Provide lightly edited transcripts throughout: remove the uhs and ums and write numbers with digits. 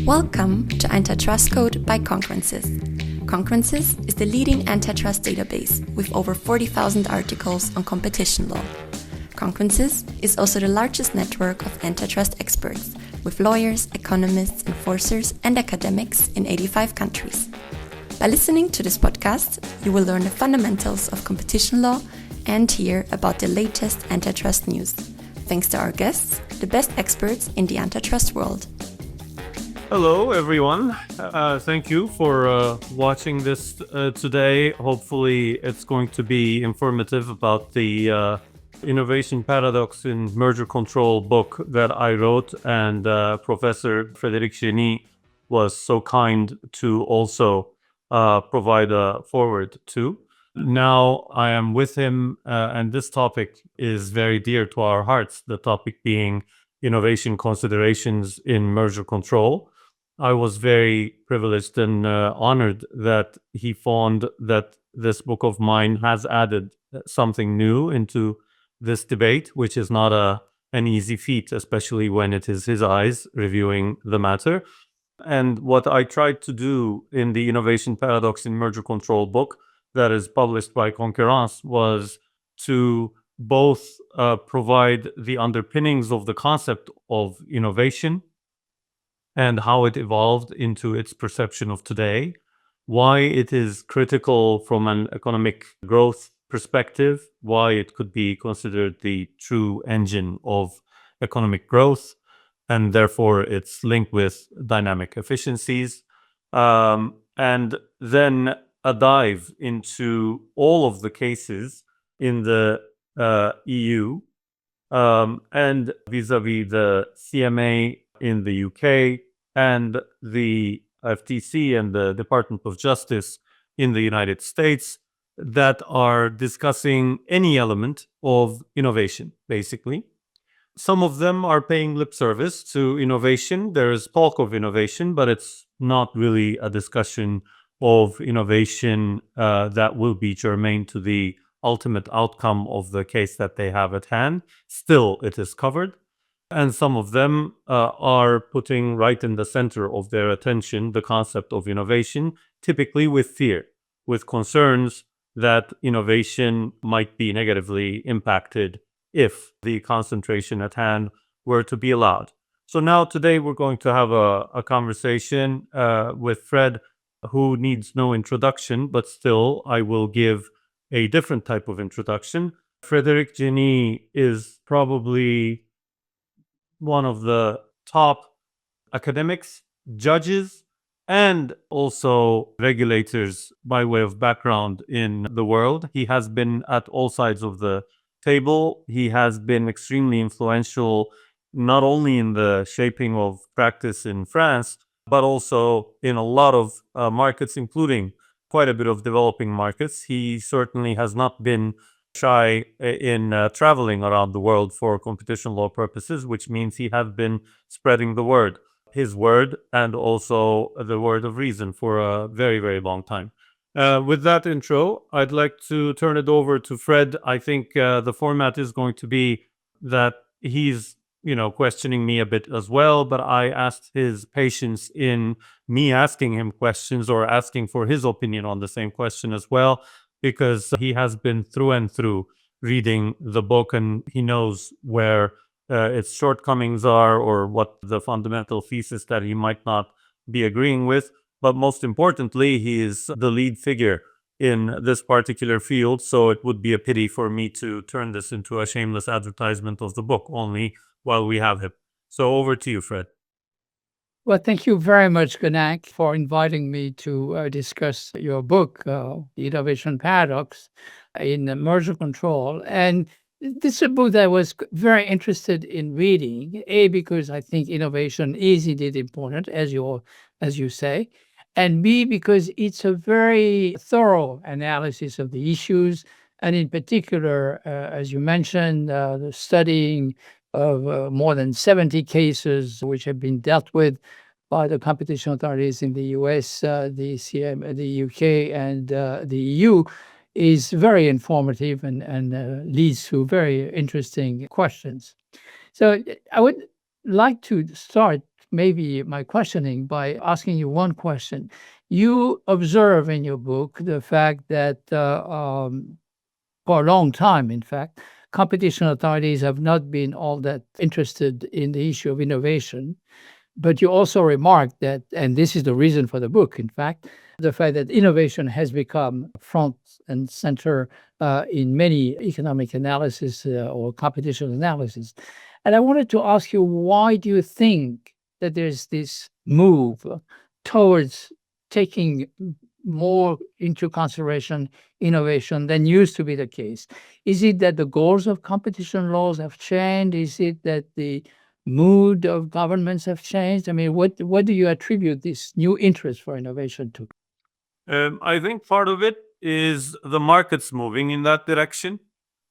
Welcome to Antitrust Code by Concurrences. Concurrences is the leading antitrust database with over 40,000 articles on competition law. Concurrences is also the largest network of antitrust experts, with lawyers, economists, enforcers, and academics in 85 countries. By listening to this podcast, you will learn the fundamentals of competition law and hear about the latest antitrust news. Thanks to our guests, the best experts in the antitrust world. Hello, everyone. Thank you for watching this today. Hopefully, it's going to be informative about the innovation paradox in merger control book that I wrote, and Professor Frédéric Jenny was so kind to also provide a forward to. Now I am with him, and this topic is very dear to our hearts, the topic being innovation considerations in merger control. I was very privileged and honored that he found that this book of mine has added something new into this debate, which is not an easy feat, especially when it is his eyes reviewing the matter. And what I tried to do in the Innovation Paradox in Merger Control book that is published by Concurrences was to both provide the underpinnings of the concept of innovation and how it evolved into its perception of today, why it is critical from an economic growth perspective, why it could be considered the true engine of economic growth, and therefore it's linked with dynamic efficiencies, and then a dive into all of the cases in the EU and vis-a-vis the CMA in the UK and the FTC and the Department of Justice in the United States that are discussing any element of innovation, basically. Some of them are paying lip service to innovation. There is talk of innovation, but it's not really a discussion of innovation that will be germane to the ultimate outcome of the case that they have at hand. Still, it is covered. And some of them are putting right in the center of their attention the concept of innovation, typically with fear, with concerns that innovation might be negatively impacted if the concentration at hand were to be allowed. So now today we're going to have a conversation with Fred, who needs no introduction, but still I will give a different type of introduction. Frédéric Jenny is probably one of the top academics, judges, and also regulators by way of background in the world. He has been at all sides of the table. He has been extremely influential, not only in the shaping of practice in France, but also in a lot of markets, including quite a bit of developing markets. He certainly has not been shy in traveling around the world for competition law purposes, which means he has been spreading the word, his word, and also the word of reason for a very, very long time. With that intro, I'd like to turn it over to Fred. I think the format is going to be that he's questioning me a bit as well, but I asked his patience in me asking him questions or asking for his opinion on the same question as well, because he has been through and through reading the book and he knows where its shortcomings are or what the fundamental thesis that he might not be agreeing with. But most importantly, he is the lead figure in this particular field, so it would be a pity for me to turn this into a shameless advertisement of the book only while we have him. So over to you, Fred. Well, thank you very much, Gönenç, for inviting me to discuss your book, The Innovation Paradox in Merger Control. And this is a book that I was very interested in reading, A, because I think innovation is indeed important, as you say, and B, because it's a very thorough analysis of the issues, and in particular, as you mentioned, the studying of more than 70 cases which have been dealt with by the competition authorities in the US, the UK, and the EU is very informative and leads to very interesting questions. So I would like to start maybe my questioning by asking you one question. You observe in your book the fact that for a long time, in fact, competition authorities have not been all that interested in the issue of innovation. But you also remark that, and this is the reason for the book, in fact, the fact that innovation has become front and center in many economic analysis or competition analysis. And I wanted to ask you, why do you think that there's this move towards taking more into consideration innovation than used to be the case? Is it that the goals of competition laws have changed? Is it that the mood of governments have changed? I mean, what do you attribute this new interest for innovation to? I think part of it is the markets moving in that direction.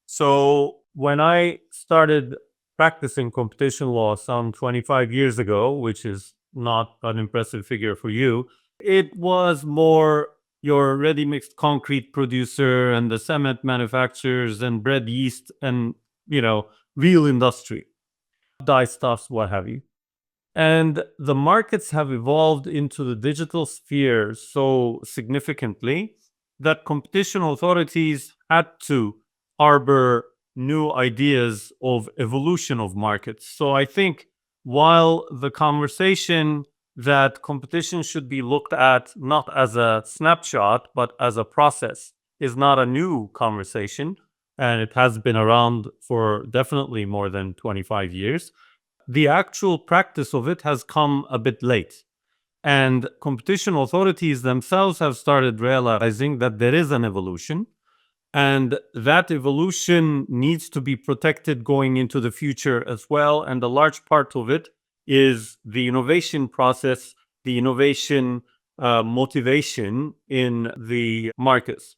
So when I started practicing competition law some 25 years ago, which is not an impressive figure for you, it was more your ready mixed concrete producer and the cement manufacturers and bread yeast and, real industry, dye stuffs, what have you. And the markets have evolved into the digital sphere so significantly that competition authorities had to harbor new ideas of evolution of markets. So I think while the conversation that competition should be looked at not as a snapshot, but as a process is not a new conversation, and it has been around for definitely more than 25 years, the actual practice of it has come a bit late. And competition authorities themselves have started realizing that there is an evolution, and that evolution needs to be protected going into the future as well. And a large part of it is the innovation process, the innovation motivation in the markets.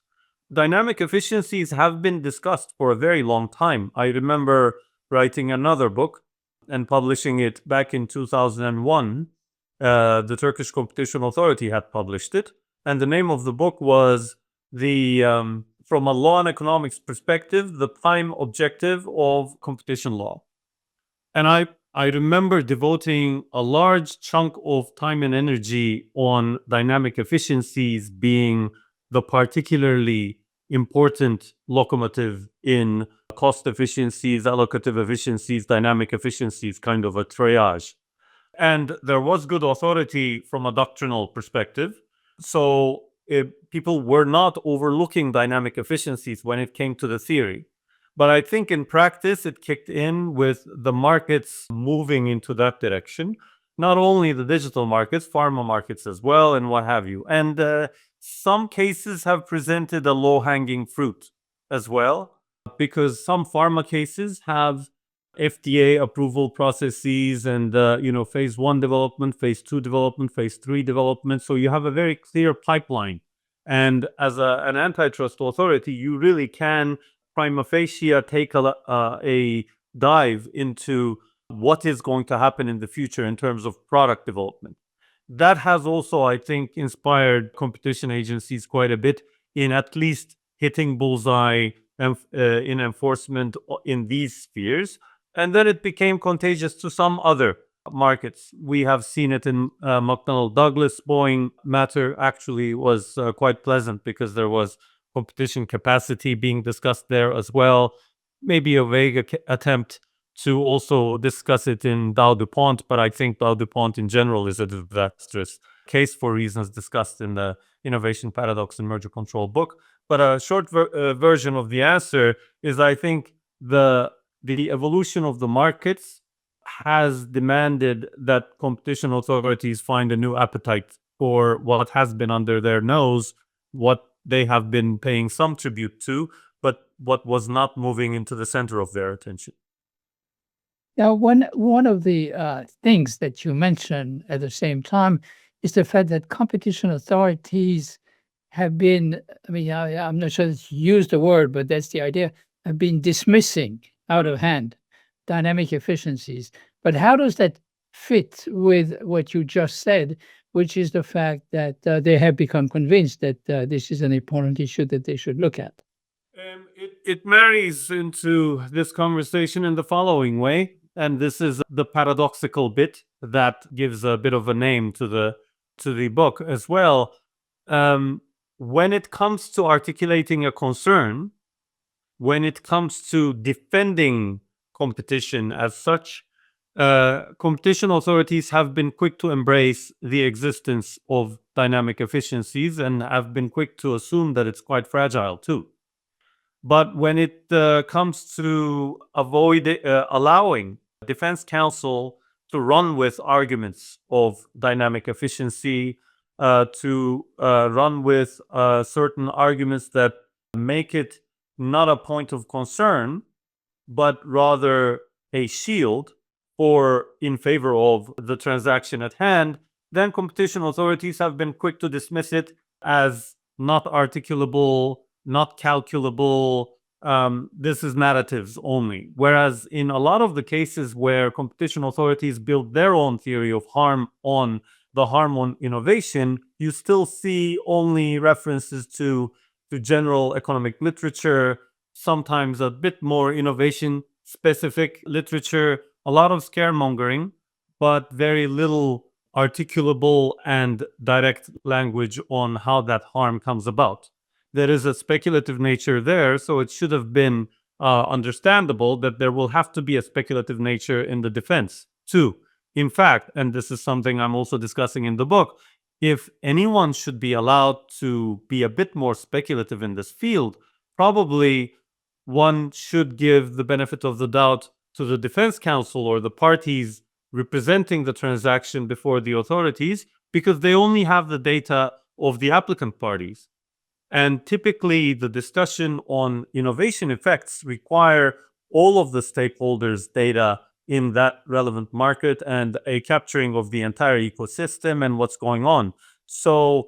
Dynamic efficiencies have been discussed for a very long time. I remember writing another book and publishing it back in 2001. The Turkish Competition Authority had published it. And the name of the book was from a law and economics perspective, the prime objective of competition law. And I remember devoting a large chunk of time and energy on dynamic efficiencies being the particularly important locomotive in cost efficiencies, allocative efficiencies, dynamic efficiencies, kind of a triage. And there was good authority from a doctrinal perspective. So people were not overlooking dynamic efficiencies when it came to the theory. But I think in practice, it kicked in with the markets moving into that direction. Not only the digital markets, pharma markets as well, and what have you. And some cases have presented a low-hanging fruit as well, because some pharma cases have FDA approval processes and, phase 1 development, phase 2 development, phase 3 development. So you have a very clear pipeline. And as an antitrust authority, you really can prima facie take a dive into what is going to happen in the future in terms of product development. That has also, I think, inspired competition agencies quite a bit in at least hitting bullseye in enforcement in these spheres. And then it became contagious to some other markets. We have seen it in McDonnell Douglas. Boeing matter actually was quite pleasant because there was competition capacity being discussed there as well. Maybe a vague attempt to also discuss it in Dow DuPont, but I think Dow DuPont in general is a disastrous case for reasons discussed in the Innovation Paradox and Merger Control book. But a short version of the answer is, I think the evolution of the markets has demanded that competition authorities find a new appetite for what has been under their nose, what they have been paying some tribute to, but what was not moving into the center of their attention. Now, one of the things that you mentioned at the same time is the fact that competition authorities have been, I'm not sure that you used the word, but that's the idea, have been dismissing out of hand dynamic efficiencies. But how does that fit with what you just said, which is the fact that they have become convinced that this is an important issue that they should look at? It marries into this conversation in the following way, and this is the paradoxical bit. that gives a bit of a name to the book as well. When it comes to articulating a concern, when it comes to defending competition as such, competition authorities have been quick to embrace the existence of dynamic efficiencies and have been quick to assume that it's quite fragile too. But when it comes to allowing defense counsel to run with arguments of dynamic efficiency, to run with certain arguments that make it not a point of concern, but rather a shield or in favor of the transaction at hand, then competition authorities have been quick to dismiss it as not articulable, not calculable. This is narratives only. Whereas in a lot of the cases where competition authorities build their own theory of harm on innovation, you still see only references to general economic literature, sometimes a bit more innovation-specific literature, a lot of scaremongering, but very little articulable and direct language on how that harm comes about. There is a speculative nature there, so it should have been understandable that there will have to be a speculative nature in the defense too. In fact, and this is something I'm also discussing in the book, if anyone should be allowed to be a bit more speculative in this field, probably one should give the benefit of the doubt to the defense counsel or the parties representing the transaction before the authorities, because they only have the data of the applicant parties. And typically, the discussion on innovation effects require all of the stakeholders' data in that relevant market and a capturing of the entire ecosystem and what's going on. So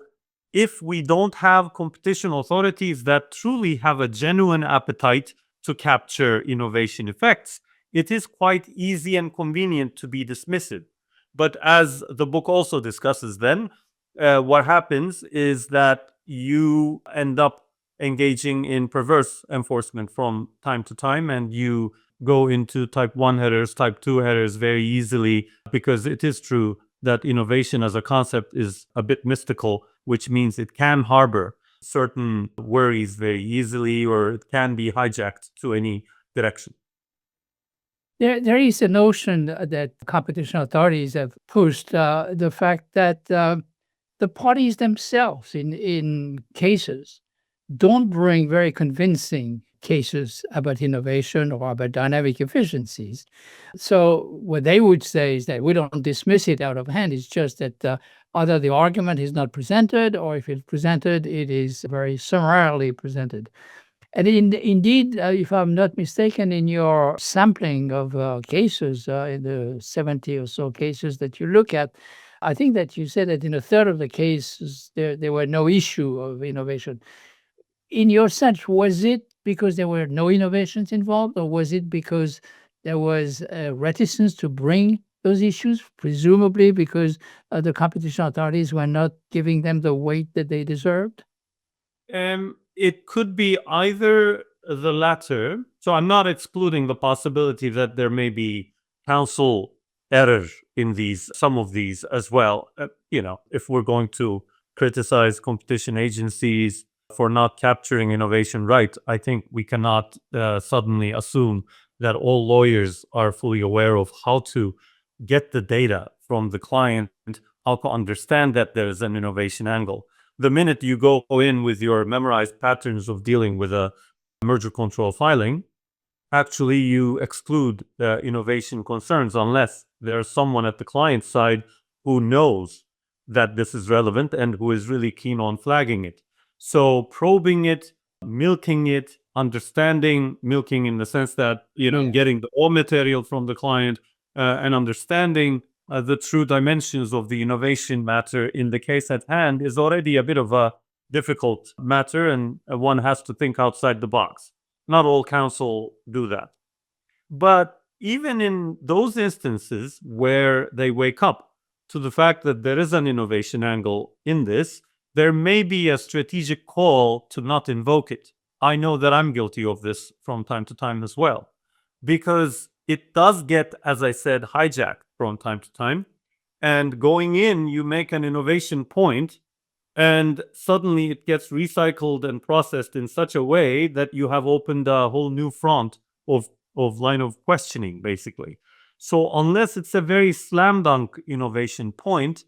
if we don't have competition authorities that truly have a genuine appetite to capture innovation effects, it is quite easy and convenient to be dismissive. But as the book also discusses then, what happens is that you end up engaging in perverse enforcement from time to time, and you go into type 1 headers, type 2 headers very easily, because it is true that innovation as a concept is a bit mystical, which means it can harbor certain worries very easily, or it can be hijacked to any direction. There is a notion that competition authorities have pushed, the fact that the parties themselves in cases don't bring very convincing cases about innovation or about dynamic efficiencies. So what they would say is that we don't dismiss it out of hand. It's just that either the argument is not presented, or if it's presented, it is very summarily presented. And indeed, if I'm not mistaken, in your sampling of cases, in the 70 or so cases that you look at, I think that you said that in a third of the cases, there were no issue of innovation. In your sense, was it because there were no innovations involved, or was it because there was reticence to bring those issues, presumably because the competition authorities were not giving them the weight that they deserved? It could be either the latter. So I'm not excluding the possibility that there may be counsel error in some of these as well. If we're going to criticize competition agencies for not capturing innovation right, I think we cannot suddenly assume that all lawyers are fully aware of how to get the data from the client, how to understand that there is an innovation angle. The minute you go in with your memorized patterns of dealing with a merger control filing, actually you exclude innovation concerns unless there's someone at the client side who knows that this is relevant and who is really keen on flagging it. So probing it, milking it, understanding, milking in the sense that, getting the raw material from the client and understanding the true dimensions of the innovation matter in the case at hand is already a bit of a difficult matter, and one has to think outside the box. Not all counsel do that. But even in those instances where they wake up to the fact that there is an innovation angle in this, there may be a strategic call to not invoke it. I know that I'm guilty of this from time to time as well, because it does get, as I said, hijacked from time to time. and going in, you make an innovation point, and suddenly it gets recycled and processed in such a way that you have opened a whole new front of line of questioning, basically. So unless it's a very slam dunk innovation point,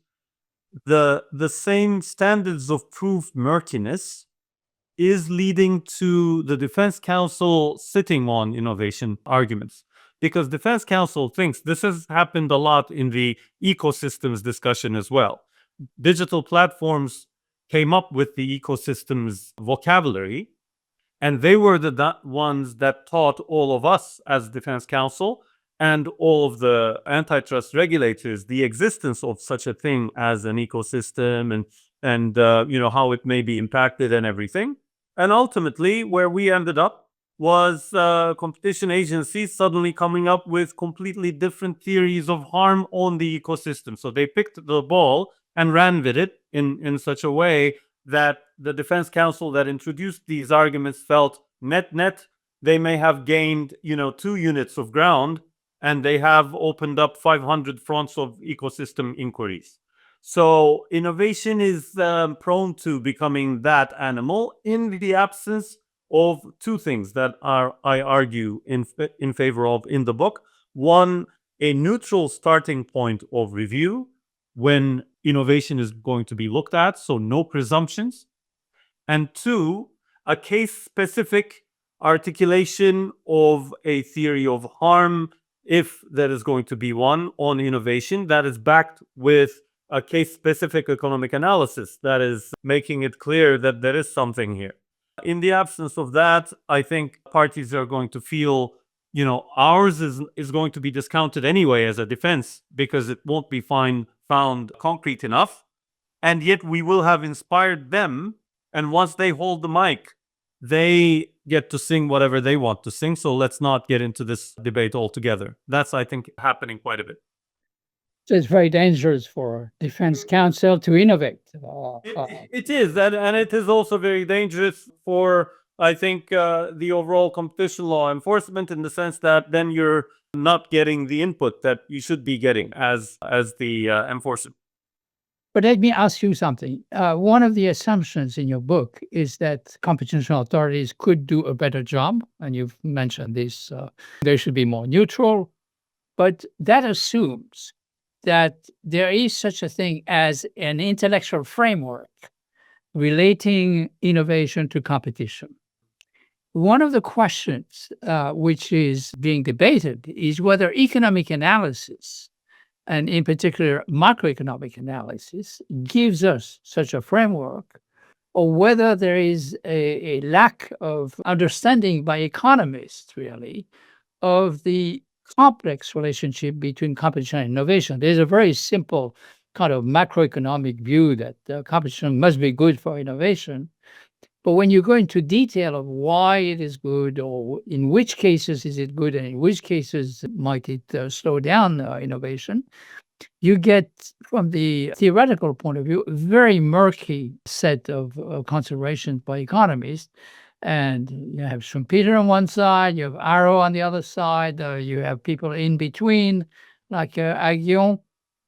the same standards of proof murkiness is leading to the defense counsel sitting on innovation arguments. Because defense counsel thinks this has happened a lot in the ecosystems discussion as well. Digital platforms came up with the ecosystems vocabulary, and they were the ones that taught all of us as defense counsel and all of the antitrust regulators the existence of such a thing as an ecosystem, and how it may be impacted and everything. And ultimately, where we ended up was competition agencies suddenly coming up with completely different theories of harm on the ecosystem. So they picked the ball and ran with it in such a way that the defense counsel that introduced these arguments felt net they may have gained 2 units of ground, and they have opened up 500 fronts of ecosystem inquiries. So innovation is prone to becoming that animal in the absence of two things that I argue in favor of in the book. One, a neutral starting point of review when innovation is going to be looked at, so no presumptions. And two, a case-specific articulation of a theory of harm, if there is going to be one, on innovation that is backed with a case-specific economic analysis that is making it clear that there is something here. In the absence of that, I think parties are going to feel, ours is going to be discounted anyway as a defense because it won't be found concrete enough. And yet we will have inspired them. And once they hold the mic, they get to sing whatever they want to sing. So let's not get into this debate altogether. That's, I think, happening quite a bit. So it's very dangerous for defense counsel to innovate. It is, and it is also very dangerous for, I think, the overall competition law enforcement, in the sense that then you're not getting the input that you should be getting as the enforcer. But let me ask you something. One of the assumptions in your book is that competition authorities could do a better job, and you've mentioned this. They should be more neutral, but that assumes that there is such a thing as an intellectual framework relating innovation to competition. One of the questions which is being debated is whether economic analysis, and in particular macroeconomic analysis, gives us such a framework, or whether there is a lack of understanding by economists, really, of the complex relationship between competition and innovation. There's a very simple kind of macroeconomic view that competition must be good for innovation. But when you go into detail of why it is good, or in which cases is it good, and in which cases might it slow down innovation, you get, from the theoretical point of view, a very murky set of considerations by economists. And you have Schumpeter on one side, you have Arrow on the other side, you have people in between, like Aguillon.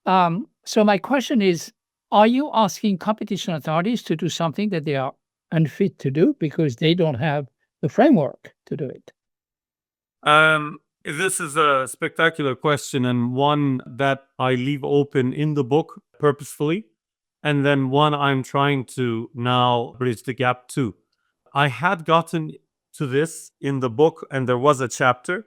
So my question is, are you asking competition authorities to do something that they are unfit to do because they don't have the framework to do it? This is a spectacular question, and one that I leave open in the book purposefully, and then one I'm trying to now bridge the gap to. I had gotten to this in the book, and there was a chapter.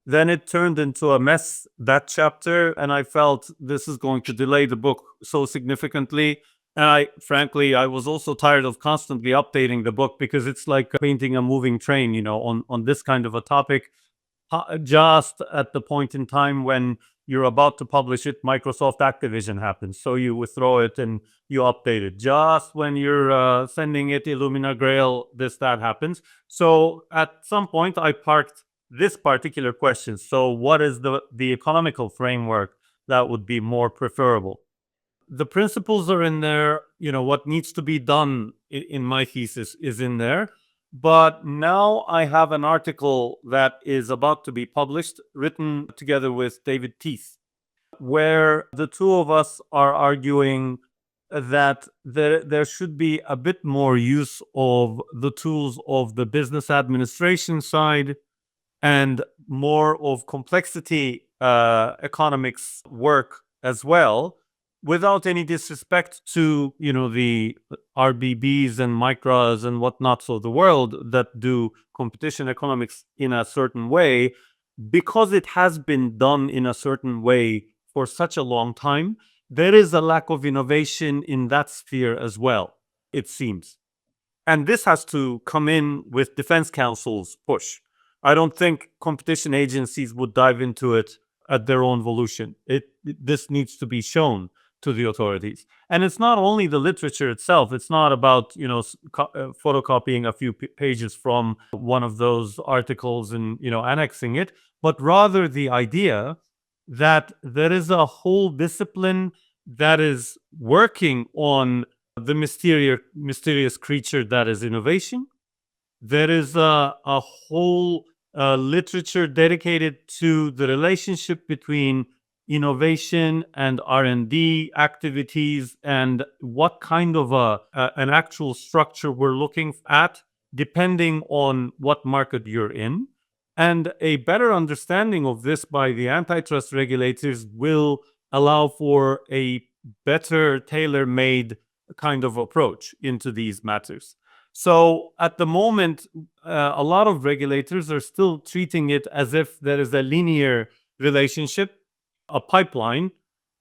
Then it turned into a mess, that chapter, and I felt this is going to delay the book so significantly. And I was also tired of constantly updating the book, because it's like painting a moving train, on this kind of a topic. Just at the point in time when you're about to publish it, Microsoft Activision happens. So you withdraw it and you update it. Just when you're sending it Illumina Grail, that happens. So at some point, I parked this particular question. So what is the economical framework that would be more preferable? The principles are in there. What needs to be done in my thesis is in there. But now I have an article that is about to be published, written together with David Teeth. where the two of us are arguing that there should be a bit more use of the tools of the business administration side and more of complexity economics work as well, without any disrespect to the RBBs and micras and whatnots of the world that do competition economics in a certain way, because it has been done in a certain way for such a long time. There is a lack of innovation in that sphere as well, it seems. And this has to come in with defense counsel's push. I don't think competition agencies would dive into it at their own volition. This needs to be shown to the authorities. And it's not only the literature itself. It's not about, photocopying a few pages from one of those articles and, annexing it, but rather the idea that there is a whole discipline that is working on the mysterious creature that is innovation. There is a whole literature dedicated to the relationship between innovation and R&D activities and what kind of an actual structure we're looking at, depending on what market you're in. And a better understanding of this by the antitrust regulators will allow for a better tailor-made kind of approach into these matters. So at the moment, a lot of regulators are still treating it as if there is a linear relationship, a pipeline,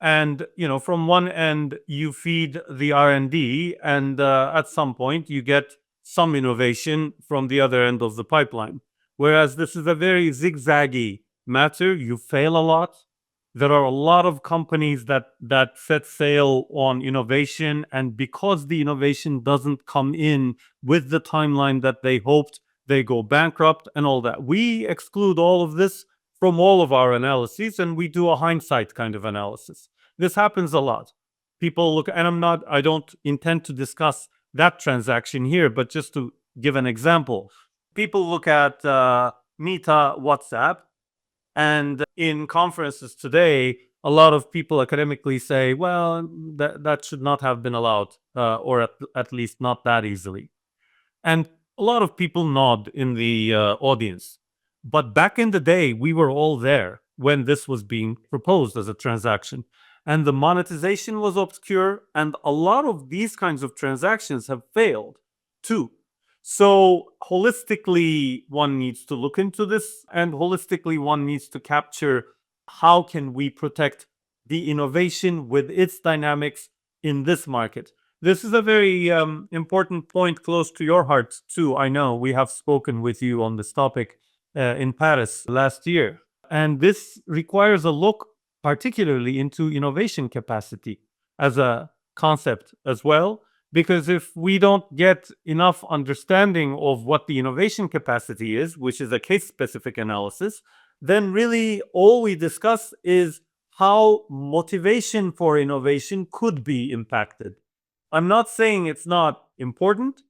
and from one end you feed the R&D, and at some point you get some innovation from the other end of the pipeline. Whereas this is a very zigzaggy matter. You fail a lot. There are a lot of companies that set sail on innovation, and because the innovation doesn't come in with the timeline that they hoped, they go bankrupt and all that. We exclude all of this from all of our analyses, and we do a hindsight kind of analysis. This happens a lot. People look, and I don't intend to discuss that transaction here, but just to give an example, people look at Meta WhatsApp, and in conferences today, a lot of people academically say, well, that should not have been allowed, or at least not that easily. And a lot of people nod in the audience. But back in the day, we were all there when this was being proposed as a transaction. And the monetization was obscure, and a lot of these kinds of transactions have failed too. So holistically, one needs to look into this, and holistically, one needs to capture how can we protect the innovation with its dynamics in this market. This is a very important point close to your heart too. I know we have spoken with you on this topic in Paris last year. And this requires a look particularly into innovation capacity as a concept as well. Because if we don't get enough understanding of what the innovation capacity is, which is a case-specific analysis, then really all we discuss is how motivation for innovation could be impacted. I'm not saying it's not important,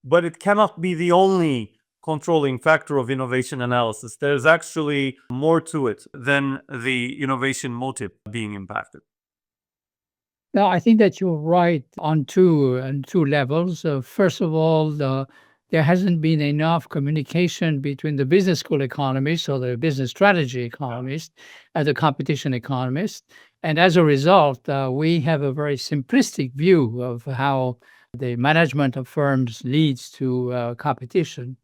but it cannot be the only controlling factor of innovation analysis. There's actually more to it than the innovation motive being impacted. Now, I think that you're right on two levels. First of all, there hasn't been enough communication between the business school economists or the business strategy economists and the competition economists. And as a result, we have a very simplistic view of how the management of firms leads to competition.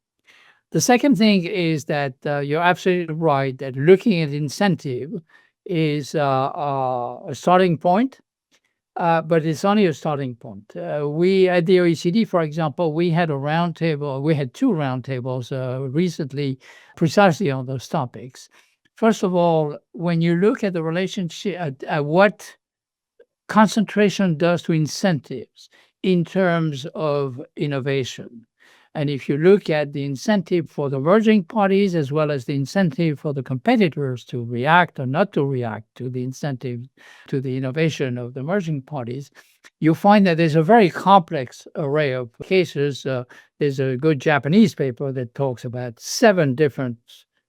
The second thing is that you're absolutely right that looking at incentive is a starting point. But it's only a starting point. We at the OECD, for example, we had two roundtables recently precisely on those topics. First of all, when you look at the relationship, at what concentration does to incentives in terms of innovation, and if you look at the incentive for the merging parties as well as the incentive for the competitors to react or not to react to the incentive to the innovation of the merging parties, you find that there's a very complex array of cases. There's a good Japanese paper that talks about 7 different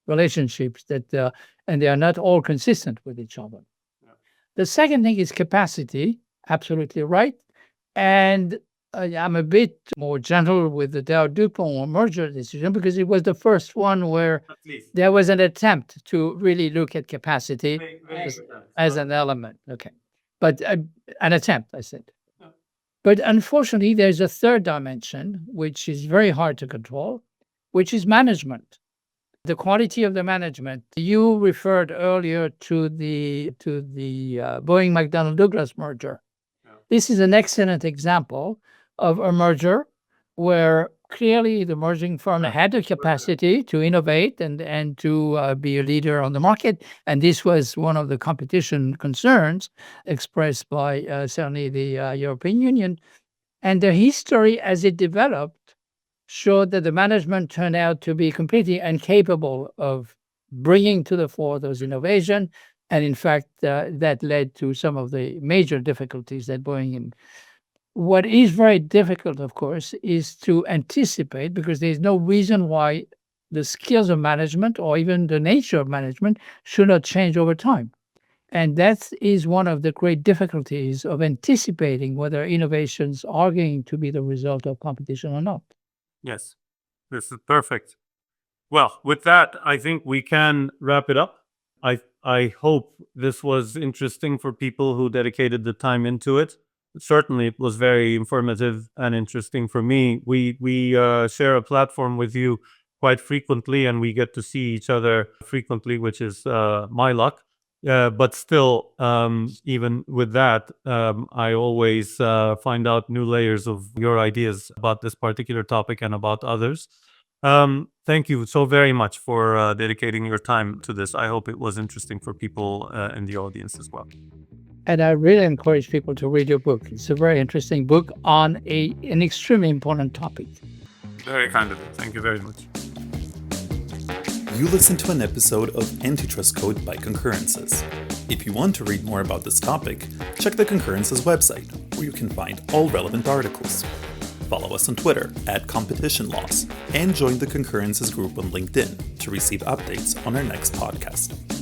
relationships and they are not all consistent with each other. The second thing is capacity. Absolutely right. And I'm a bit more gentle with the Dow DuPont merger decision because it was the first one where At least. there was an attempt to really look at capacity Very as an element. Okay. But an attempt, I said. Yeah. But unfortunately, there's a third dimension, which is very hard to control, which is management. The quality of the management. You referred earlier to the Boeing McDonnell Douglas merger. Yeah. This is an excellent example of a merger where clearly the merging firm had the capacity to innovate and to be a leader on the market. And this was one of the competition concerns expressed by certainly the European Union. And the history as it developed showed that the management turned out to be completely incapable of bringing to the fore those innovation. And in fact, that led to some of the major difficulties that Boeing in. What is very difficult, of course, is to anticipate, because there's no reason why the skills of management or even the nature of management should not change over time. And that is one of the great difficulties of anticipating whether innovations are going to be the result of competition or not. Yes, this is perfect. Well, with that, I think we can wrap it up. I hope this was interesting for people who dedicated the time into it. Certainly, it was very informative and interesting for me. We share a platform with you quite frequently, and we get to see each other frequently, which is my luck. But still, even with that, I always find out new layers of your ideas about this particular topic and about others. Thank you so very much for dedicating your time to this. I hope it was interesting for people in the audience as well. And I really encourage people to read your book. It's a very interesting book on an extremely important topic. Very kind of you. Thank you very much. You listened to an episode of Antitrust Code by Concurrences. If you want to read more about this topic, check the Concurrences website, where you can find all relevant articles. Follow us on Twitter @CompetitionLaws and join the Concurrences group on LinkedIn to receive updates on our next podcast.